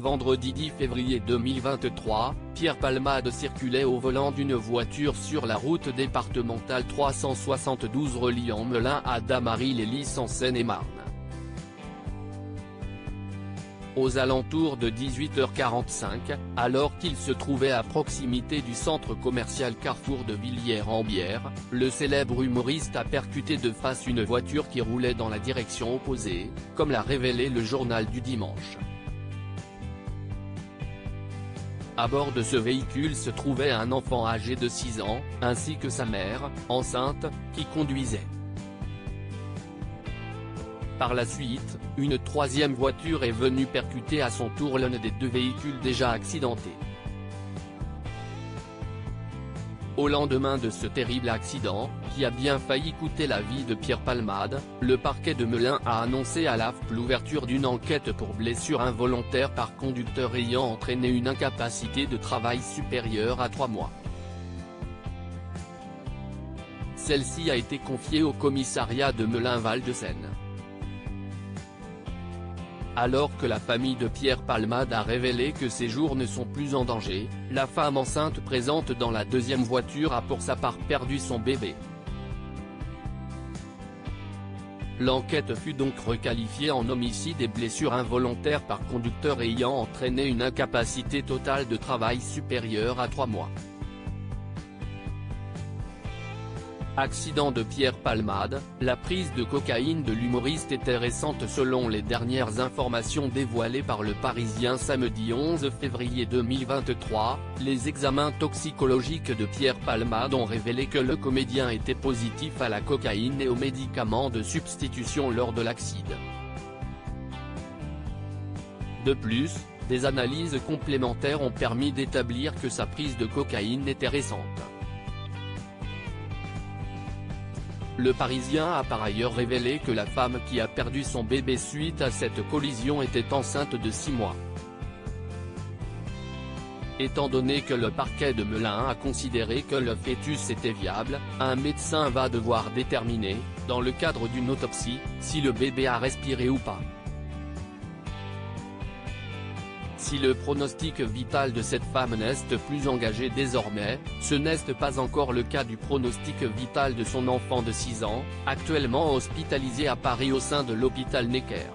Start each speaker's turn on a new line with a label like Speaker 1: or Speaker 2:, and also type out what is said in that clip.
Speaker 1: vendredi 10 février 2023, Pierre Palmade circulait au volant d'une voiture sur la route départementale 372 reliant Melun à Damary-les-Lys en Seine-et-Marne. Aux alentours de 18h45, alors qu'il se trouvait à proximité du centre commercial Carrefour de Villiers-en-Bière, le célèbre humoriste a percuté de face une voiture qui roulait dans la direction opposée, comme l'a révélé le journal du dimanche. À bord de ce véhicule se trouvait un enfant âgé de 6 ans, ainsi que sa mère, enceinte, qui conduisait. Par la suite, une troisième voiture est venue percuter à son tour l'un des deux véhicules déjà accidentés. Au lendemain de ce terrible accident, qui a bien failli coûter la vie de Pierre Palmade, le parquet de Melun a annoncé à l'AFP l'ouverture d'une enquête pour blessure involontaire par conducteur ayant entraîné une incapacité de travail supérieure à 3 mois. Celle-ci a été confiée au commissariat de Melun-Val-de-Seine. Alors que la famille de Pierre Palmade a révélé que ses jours ne sont plus en danger, la femme enceinte présente dans la deuxième voiture a pour sa part perdu son bébé. L'enquête fut donc requalifiée en homicide et blessure involontaire par conducteur ayant entraîné une incapacité totale de travail supérieure à 3 mois. Accident de Pierre Palmade, la prise de cocaïne de l'humoriste était récente selon les dernières informations dévoilées par Le Parisien samedi 11 février 2023, les examens toxicologiques de Pierre Palmade ont révélé que le comédien était positif à la cocaïne et aux médicaments de substitution lors de l'accident. De plus, des analyses complémentaires ont permis d'établir que sa prise de cocaïne était récente. Le Parisien a par ailleurs révélé que la femme qui a perdu son bébé suite à cette collision était enceinte de 6 mois. Étant donné que le parquet de Melun a considéré que le fœtus était viable, un médecin va devoir déterminer, dans le cadre d'une autopsie, si le bébé a respiré ou pas. Si le pronostic vital de cette femme n'est plus engagé désormais, ce n'est pas encore le cas du pronostic vital de son enfant de 6 ans, actuellement hospitalisé à Paris au sein de l'hôpital Necker.